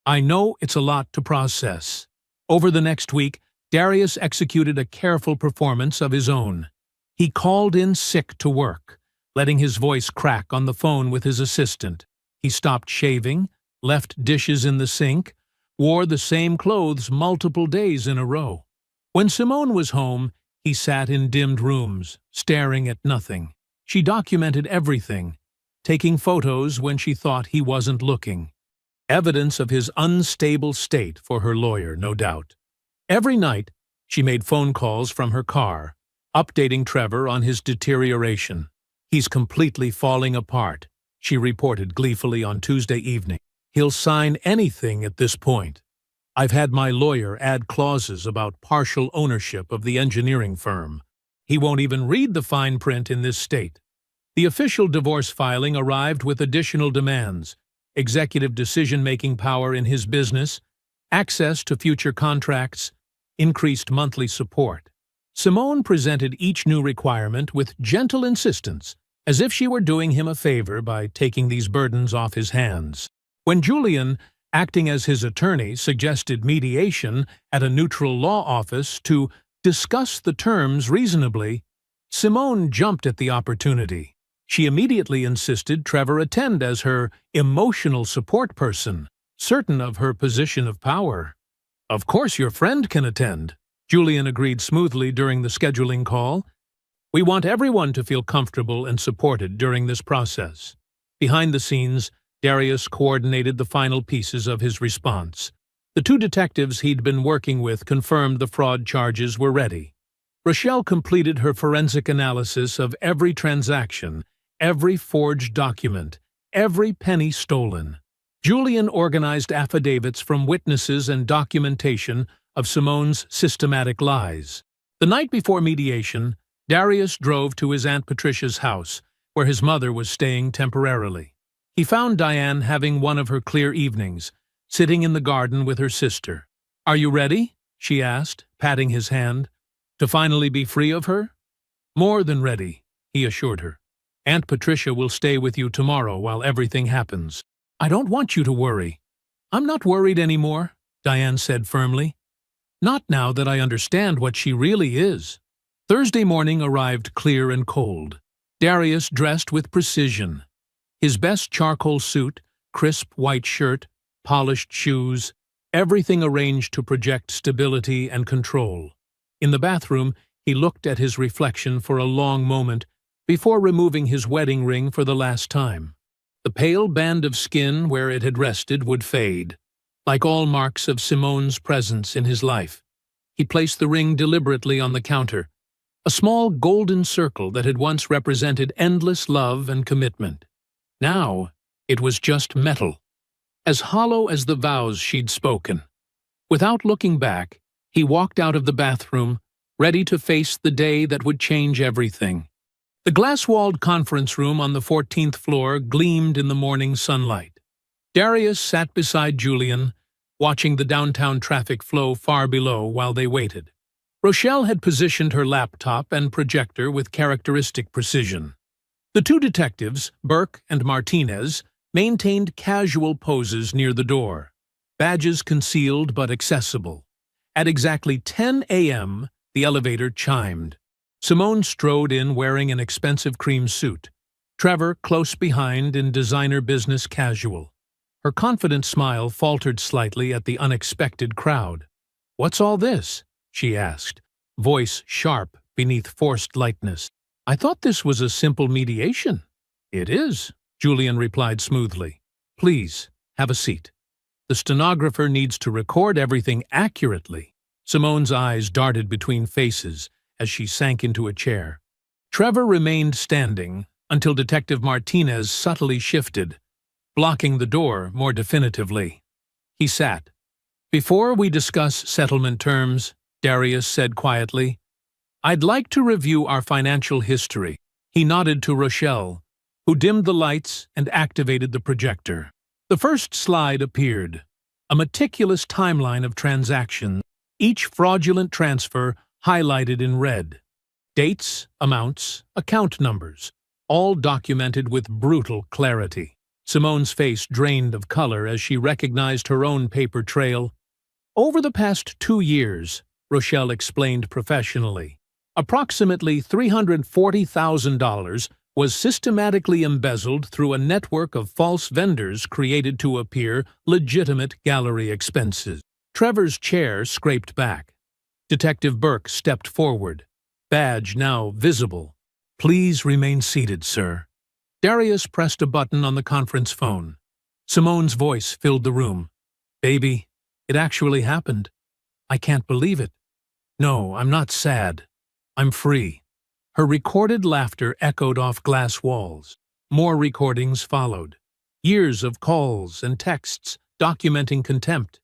[SPEAKER 1] I know it's a lot to process." Over the next week, Darius executed a careful performance of his own. He called in sick to work, letting his voice crack on the phone with his assistant. He stopped shaving, left dishes in the sink, wore the same clothes multiple days in a row. When Simone was home, he sat in dimmed rooms, staring at nothing. She documented everything, taking photos when she thought he wasn't looking. Evidence of his unstable state for her lawyer, no doubt. Every night, she made phone calls from her car, updating Trevor on his deterioration. "He's completely falling apart," she reported gleefully on Tuesday evening. "He'll sign anything at this point. I've had my lawyer add clauses about partial ownership of the engineering firm. He won't even read the fine print in this state." The official divorce filing arrived with additional demands: executive decision-making power in his business, access to future contracts, increased monthly support. Simone presented each new requirement with gentle insistence, as if she were doing him a favor by taking these burdens off his hands. When Julian, acting as his attorney, suggested mediation at a neutral law office to discuss the terms reasonably, Simone jumped at the opportunity. She immediately insisted Trevor attend as her emotional support person, certain of her position of power. "Of course your friend can attend," Julian agreed smoothly during the scheduling call. "We want everyone to feel comfortable and supported during this process." Behind the scenes, Darius coordinated the final pieces of his response. The 2 detectives he'd been working with confirmed the fraud charges were ready. Rochelle completed her forensic analysis of every transaction, every forged document, every penny stolen. Julian organized affidavits from witnesses and documentation of Simone's systematic lies. The night before mediation, Darius drove to his Aunt Patricia's house, where his mother was staying temporarily. He found Diane having one of her clear evenings, sitting in the garden with her sister. "Are you ready?" she asked, patting his hand. "To finally be free of her?" "More than ready," he assured her. "Aunt Patricia will stay with you tomorrow while everything happens." "I don't want you to worry." "I'm not worried anymore," Diane said firmly. "Not now that I understand what she really is." Thursday morning arrived clear and cold. Darius dressed with precision. His best charcoal suit, crisp white shirt, polished shoes, everything arranged to project stability and control. In the bathroom, he looked at his reflection for a long moment before removing his wedding ring for the last time. The pale band of skin where it had rested would fade, like all marks of Simone's presence in his life. He placed the ring deliberately on the counter, a small golden circle that had once represented endless love and commitment. Now, it was just metal, as hollow as the vows she'd spoken. Without looking back, he walked out of the bathroom, ready to face the day that would change everything. The glass-walled conference room on the 14th floor gleamed in the morning sunlight. Darius sat beside Julian, watching the downtown traffic flow far below while they waited. Rochelle had positioned her laptop and projector with characteristic precision. The two detectives, Burke and Martinez, maintained casual poses near the door, badges concealed but accessible. At exactly 10 a.m., the elevator chimed. Simone strode in wearing an expensive cream suit, Trevor close behind in designer business casual. Her confident smile faltered slightly at the unexpected crowd. "What's all this?" she asked, voice sharp beneath forced lightness. "I thought this was a simple mediation." "It is," Julian replied smoothly. "Please, have a seat. The stenographer needs to record everything accurately." Simone's eyes darted between faces as she sank into a chair. Trevor remained standing until Detective Martinez subtly shifted, blocking the door more definitively. He sat. "Before we discuss settlement terms," Darius said quietly, "I'd like to review our financial history." He nodded to Rochelle, who dimmed the lights and activated the projector. The first slide appeared, a meticulous timeline of transactions, each fraudulent transfer highlighted in red. Dates, amounts, account numbers, all documented with brutal clarity. Simone's face drained of color as she recognized her own paper trail. "Over the past 2 years," Rochelle explained professionally, "approximately $340,000 was systematically embezzled through a network of false vendors created to appear legitimate gallery expenses." Trevor's chair scraped back. Detective Burke stepped forward, badge now visible. "Please remain seated, sir." Darius pressed a button on the conference phone. Simone's voice filled the room. "Baby, it actually happened. I can't believe it. No, I'm not sad. I'm free." Her recorded laughter echoed off glass walls. More recordings followed. Years of calls and texts documenting contempt,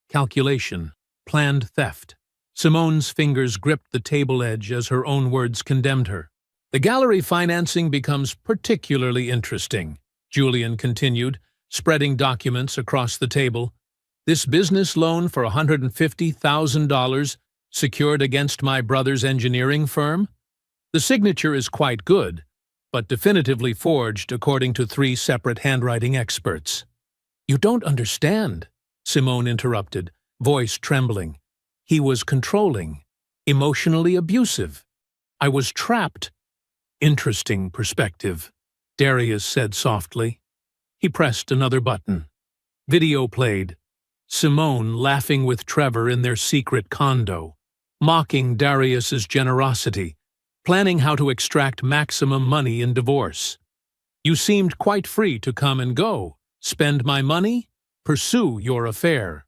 [SPEAKER 1] calculation, planned theft. Simone's fingers gripped the table edge as her own words condemned her. "The gallery financing becomes particularly interesting," Julian continued, spreading documents across the table. "This business loan for $150,000 secured against my brother's engineering firm? The signature is quite good, but definitively forged according to 3 separate handwriting experts." "You don't understand," Simone interrupted, voice trembling. "He was controlling, emotionally abusive. I was trapped." "Interesting perspective," Darius said softly. He pressed another button. Video played. Simone laughing with Trevor in their secret condo, mocking Darius's generosity, planning how to extract maximum money in divorce. "You seemed quite free to come and go, spend my money, pursue your affair."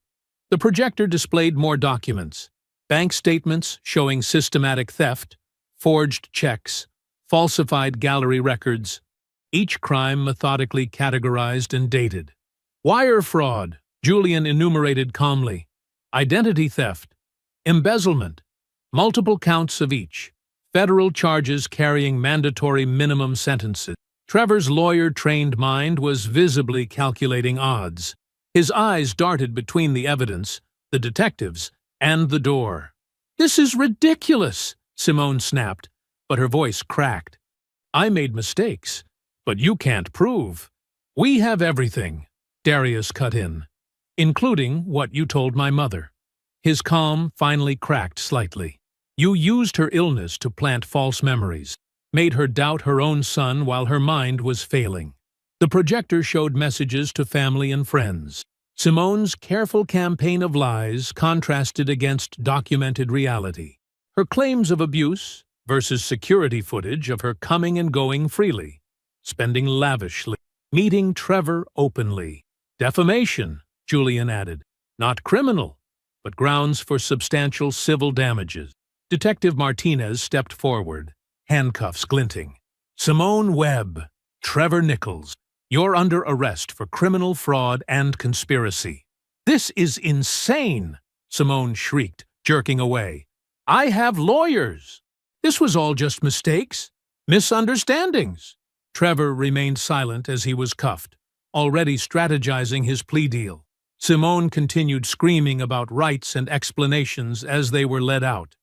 [SPEAKER 1] The projector displayed more documents, bank statements showing systematic theft, forged checks, falsified gallery records, each crime methodically categorized and dated. "Wire fraud," Julian enumerated calmly, "identity theft, embezzlement, multiple counts of each, federal charges carrying mandatory minimum sentences." Trevor's lawyer-trained mind was visibly calculating odds. His eyes darted between the evidence, the detectives, and the door. "This is ridiculous," Simone snapped, but her voice cracked. "I made mistakes, but you can't prove." "We have everything," Darius cut in, "including what you told my mother." His calm finally cracked slightly. "You used her illness to plant false memories, made her doubt her own son while her mind was failing." The projector showed messages to family and friends. Simone's careful campaign of lies contrasted against documented reality. Her claims of abuse versus security footage of her coming and going freely, spending lavishly, meeting Trevor openly. Defamation, Julian added. Not criminal, but grounds for substantial civil damages. Detective Martinez stepped forward, handcuffs glinting. Simone Webb, Trevor Nichols, you're under arrest for criminal fraud and conspiracy. This is insane, Simone shrieked, jerking away. I have lawyers. This was all just mistakes, misunderstandings. Trevor remained silent as he was cuffed, already strategizing his plea deal. Simone continued screaming about rights and explanations as they were led out.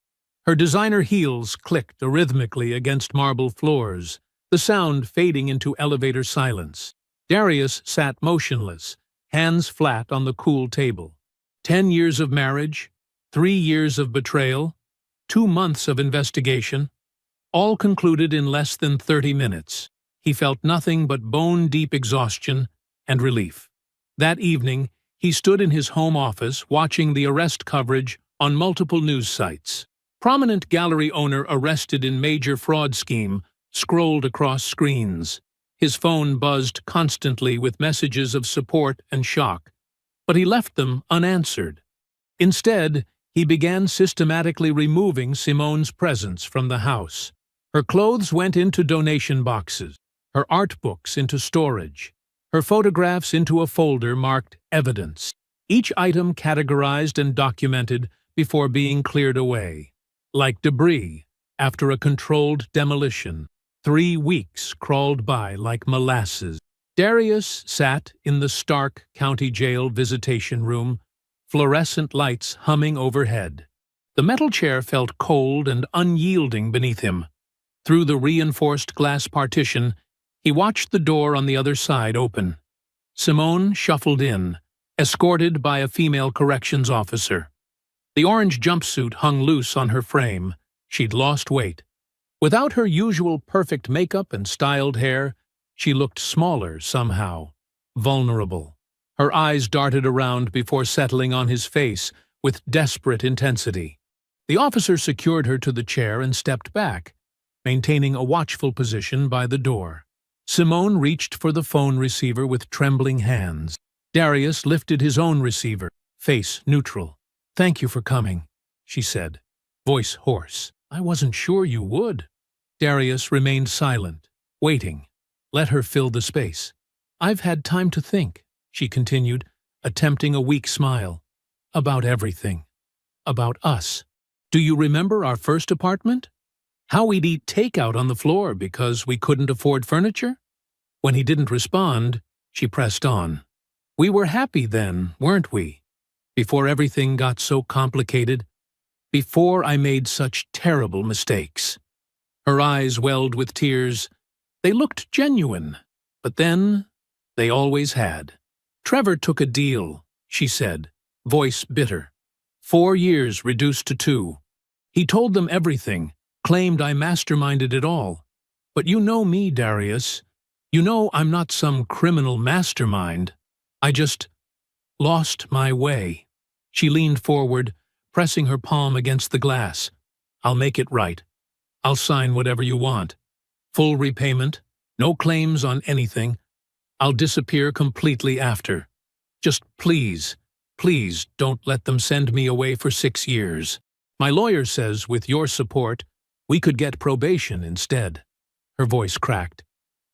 [SPEAKER 1] Her designer heels clicked arrhythmically against marble floors, the sound fading into elevator silence. Darius sat motionless, hands flat on the cool table. 10 years of marriage, 3 years of betrayal, 2 months of investigation, all concluded in less than 30 minutes. He felt nothing but bone-deep exhaustion and relief. That evening, he stood in his home office watching the arrest coverage on multiple news sites. Prominent gallery owner arrested in major fraud scheme scrolled across screens. His phone buzzed constantly with messages of support and shock, but he left them unanswered. Instead, he began systematically removing Simone's presence from the house. Her clothes went into donation boxes, her art books into storage, her photographs into a folder marked evidence, each item categorized and documented before being cleared away. Like debris after a controlled demolition, 3 weeks crawled by like molasses. Darius sat in the Stark County Jail visitation room, fluorescent lights humming overhead. The metal chair felt cold and unyielding beneath him. Through the reinforced glass partition, he watched the door on the other side open. Simone shuffled in, escorted by a female corrections officer. The orange jumpsuit hung loose on her frame. She'd lost weight. Without her usual perfect makeup and styled hair, she looked smaller somehow, vulnerable. Her eyes darted around before settling on his face with desperate intensity. The officer secured her to the chair and stepped back, maintaining a watchful position by the door. Simone reached for the phone receiver with trembling hands. Darius lifted his own receiver, face neutral. "Thank you for coming," she said, voice hoarse. "I wasn't sure you would." Darius remained silent, waiting. Let her fill the space. "I've had time to think," she continued, attempting a weak smile. "About everything. About us. Do you remember our first apartment? How we'd eat takeout on the floor because we couldn't afford furniture?" When he didn't respond, she pressed on. "We were happy then, weren't we? Before everything got so complicated. Before I made such terrible mistakes." Her eyes welled with tears. They looked genuine, but then they always had. "Trevor took a deal," she said, voice bitter. 4 years reduced to 2. He told them everything, claimed I masterminded it all. But you know me, Darius. You know I'm not some criminal mastermind. I just lost my way. She leaned forward, pressing her palm against the glass. "I'll make it right. I'll sign whatever you want. Full repayment, no claims on anything. I'll disappear completely after. Just please, please don't let them send me away for 6 years. My lawyer says with your support, we could get probation instead." Her voice cracked.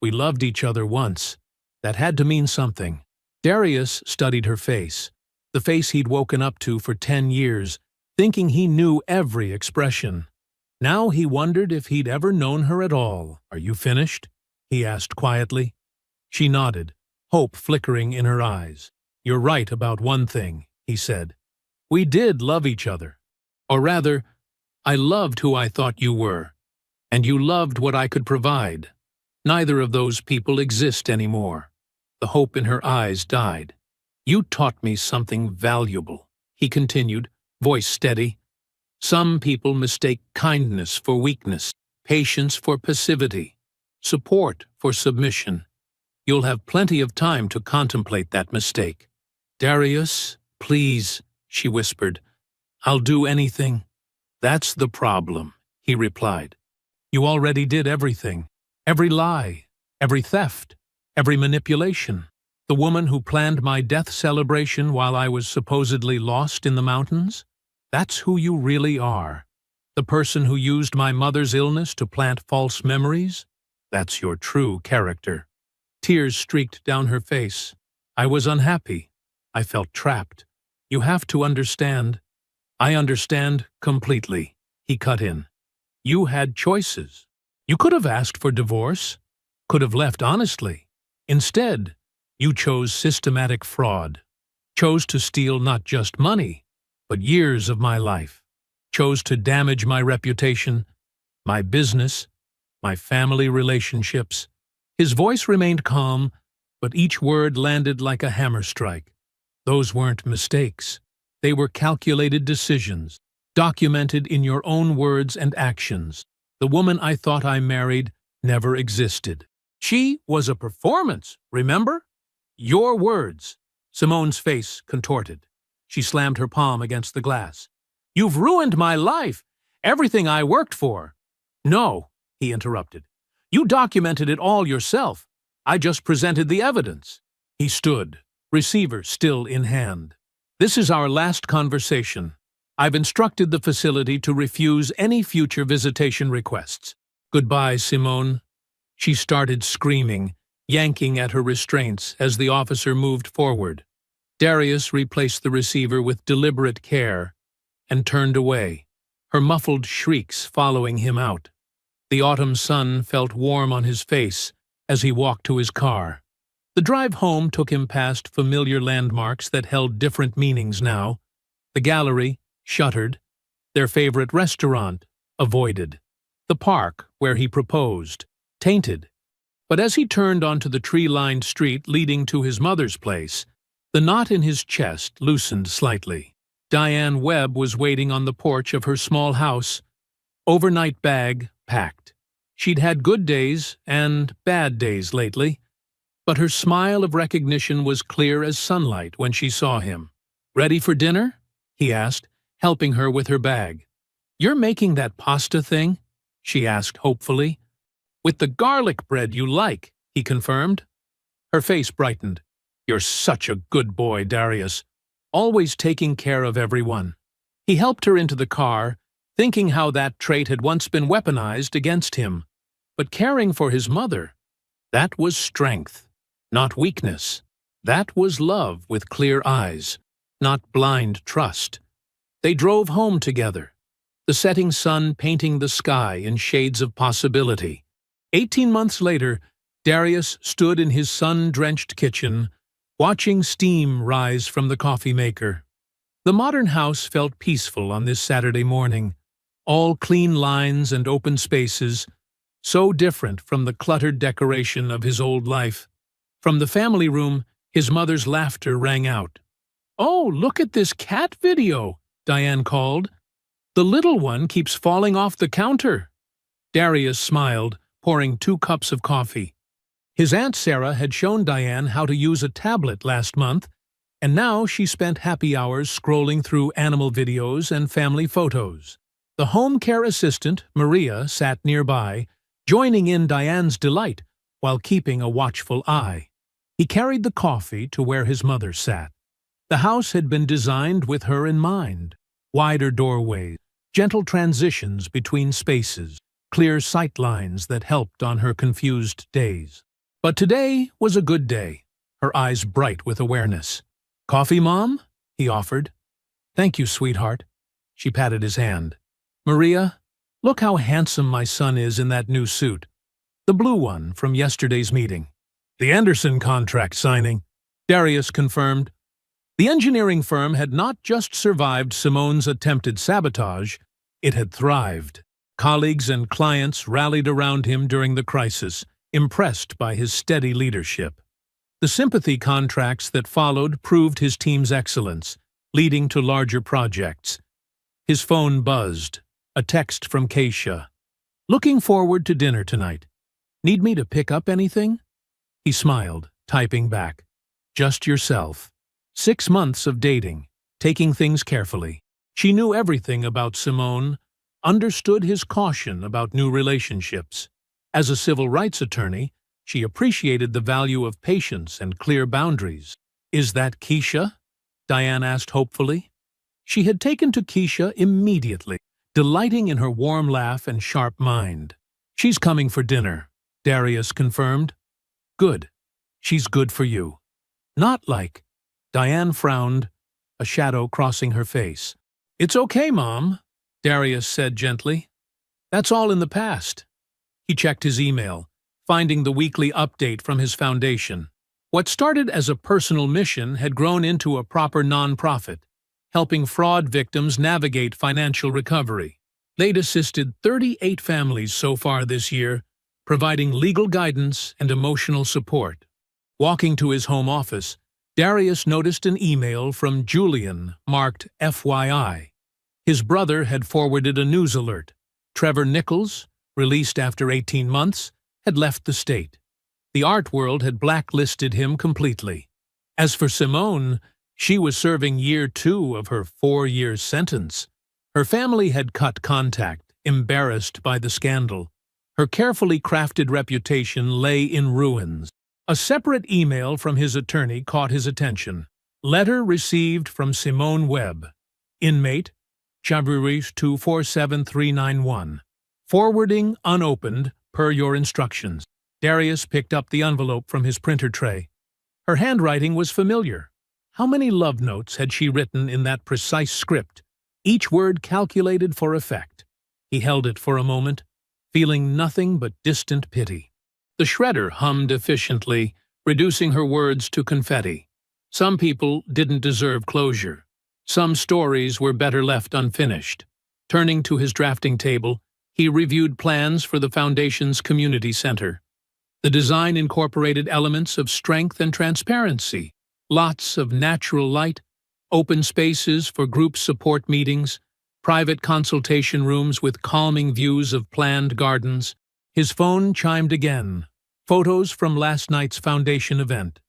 [SPEAKER 1] "We loved each other once. That had to mean something." Darius studied her face, the face he'd woken up to for 10 years, thinking he knew every expression. Now he wondered if he'd ever known her at all. "Are you finished?" he asked quietly. She nodded, hope flickering in her eyes. "You're right about one thing," he said. "We did love each other. Or rather, I loved who I thought you were, and you loved what I could provide. Neither of those people exist anymore." The hope in her eyes died. "You taught me something valuable," he continued, voice steady. "Some people mistake kindness for weakness, patience for passivity, support for submission. You'll have plenty of time to contemplate that mistake. "Darius, please," she whispered. "I'll do anything." "That's the problem," he replied. "You already did everything. Every lie, every theft, every manipulation. The woman who planned my death celebration while I was supposedly lost in the mountains? That's who you really are. The person who used my mother's illness to plant false memories? That's your true character." Tears streaked down her face. "I was unhappy. I felt trapped. You have to understand." "I understand completely," he cut in. "You had choices. You could have asked for divorce, could have left honestly. Instead, you chose systematic fraud, chose to steal not just money, but years of my life, chose to damage my reputation, my business, my family relationships." His voice remained calm, but each word landed like a hammer strike. Those weren't mistakes. They were calculated decisions, documented in your own words and actions. The woman I thought I married never existed. She was a performance, remember? Your words. Simone's face contorted. She slammed her palm against the glass. "You've ruined my life, everything I worked for." "No," he interrupted. "You documented it all yourself. I just presented the evidence." He stood, receiver still in hand. "This is our last conversation. I've instructed the facility to refuse any future visitation requests. Goodbye, Simone." She started screaming, yanking at her restraints as the officer moved forward. Darius replaced the receiver with deliberate care and turned away, her muffled shrieks following him out. The autumn sun felt warm on his face as he walked to his car. The drive home took him past familiar landmarks that held different meanings now. The gallery, shuttered. Their favorite restaurant, avoided. The park, where he proposed, tainted. But as he turned onto the tree-lined street leading to his mother's place, the knot in his chest loosened slightly. Diane Webb was waiting on the porch of her small house, overnight bag packed. She'd had good days and bad days lately, but her smile of recognition was clear as sunlight when she saw him. "Ready for dinner?" he asked, helping her with her bag. "You're making that pasta thing?" she asked hopefully. "With the garlic bread you like," he confirmed. Her face brightened. "You're such a good boy, Darius. Always taking care of everyone." He helped her into the car, thinking how that trait had once been weaponized against him. But caring for his mother, that was strength, not weakness. That was love with clear eyes, not blind trust. They drove home together, the setting sun painting the sky in shades of possibility. 18 months later, Darius stood in his sun-drenched kitchen, watching steam rise from the coffee maker. The modern house felt peaceful on this Saturday morning, all clean lines and open spaces, so different from the cluttered decoration of his old life. From the family room, his mother's laughter rang out. "Oh, look at this cat video," Diane called. "The little one keeps falling off the counter." Darius smiled, pouring 2 cups of coffee. His Aunt Sarah had shown Diane how to use a tablet last month, and now she spent happy hours scrolling through animal videos and family photos. The home care assistant, Maria, sat nearby, joining in Diane's delight while keeping a watchful eye. He carried the coffee to where his mother sat. The house had been designed with her in mind. Wider doorways, gentle transitions between spaces, clear sight lines that helped on her confused days. But today was a good day, her eyes bright with awareness. "Coffee, Mom?" he offered. "Thank you, sweetheart." She patted his hand. "Maria, look how handsome my son is in that new suit. The blue one from yesterday's meeting." "The Anderson contract signing," Darius confirmed. The engineering firm had not just survived Simone's attempted sabotage, it had thrived. Colleagues and clients rallied around him during the crisis, impressed by his steady leadership. The sympathy contracts that followed proved his team's excellence, leading to larger projects. His phone buzzed, a text from Keisha. "Looking forward to dinner tonight. Need me to pick up anything?" He smiled, typing back. "Just yourself." 6 months of dating, taking things carefully. She knew everything about Simone, understood his caution about new relationships. As a civil rights attorney, she appreciated the value of patience and clear boundaries. "Is that Keisha?" Diane asked hopefully. She had taken to Keisha immediately, delighting in her warm laugh and sharp mind. "She's coming for dinner," Darius confirmed. "Good. She's good for you." "Not like—" Diane frowned, a shadow crossing her face. "It's okay, Mom," Darius said gently. "That's all in the past." He checked his email, finding the weekly update from his foundation. What started as a personal mission had grown into a proper nonprofit, helping fraud victims navigate financial recovery. They'd assisted 38 families so far this year, providing legal guidance and emotional support. Walking to his home office, Darius noticed an email from Julian marked FYI. His brother had forwarded a news alert. Trevor Nichols, released after 18 months, had left the state. The art world had blacklisted him completely. As for Simone, she was serving year 2 of her 4-year sentence. Her family had cut contact, embarrassed by the scandal. Her carefully crafted reputation lay in ruins. A separate email from his attorney caught his attention. Letter received from Simone Webb. Inmate, Chavrish 247391. Forwarding unopened, per your instructions. Darius picked up the envelope from his printer tray. Her handwriting was familiar. How many love notes had she written in that precise script, each word calculated for effect? He held it for a moment, feeling nothing but distant pity. The shredder hummed efficiently, reducing her words to confetti. Some people didn't deserve closure. Some stories were better left unfinished. Turning to his drafting table, he reviewed plans for the Foundation's community center. The design incorporated elements of strength and transparency, lots of natural light, open spaces for group support meetings, private consultation rooms with calming views of planned gardens. His phone chimed again. Photos from last night's Foundation event.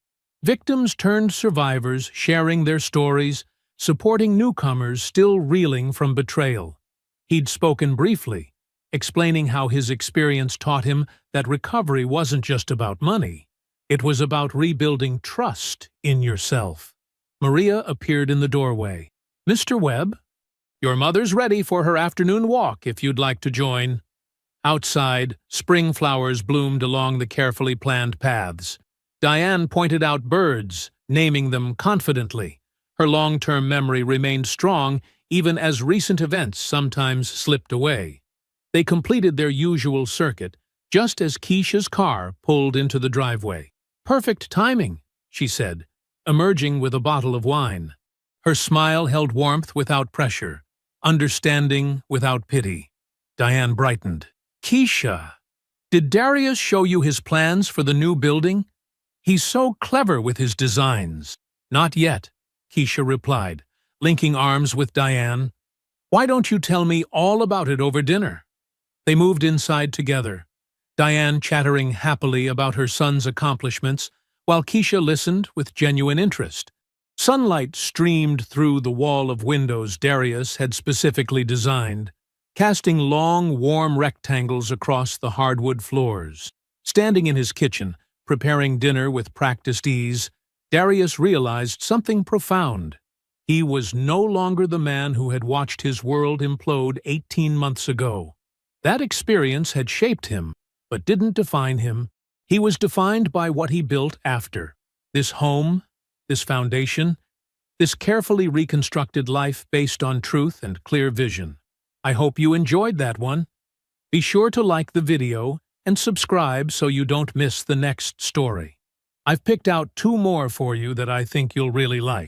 [SPEAKER 1] Victims turned survivors sharing their stories, supporting newcomers still reeling from betrayal. He'd spoken briefly, explaining how his experience taught him that recovery wasn't just about money. It was about rebuilding trust in yourself. Maria appeared in the doorway. "Mr. Webb, your mother's ready for her afternoon walk if you'd like to join." Outside, spring flowers bloomed along the carefully planned paths. Diane pointed out birds, naming them confidently. Her long-term memory remained strong even as recent events sometimes slipped away. They completed their usual circuit, just as Keisha's car pulled into the driveway. "Perfect timing," she said, emerging with a bottle of wine. Her smile held warmth without pressure, understanding without pity. Diane brightened. "Keisha, did Darius show you his plans for the new building? He's so clever with his designs." "Not yet," Keisha replied, linking arms with Diane. "Why don't you tell me all about it over dinner?" They moved inside together, Diane chattering happily about her son's accomplishments, while Keisha listened with genuine interest. Sunlight streamed through the wall of windows Darius had specifically designed, casting long, warm rectangles across the hardwood floors. Standing in his kitchen, preparing dinner with practiced ease, Darius realized something profound. He was no longer the man who had watched his world implode 18 months ago. That experience had shaped him, but didn't define him. He was defined by what he built after. This home, this foundation, this carefully reconstructed life based on truth and clear vision. I hope you enjoyed that one. Be sure to like the video and subscribe so you don't miss the next story. I've picked out 2 more for you that I think you'll really like.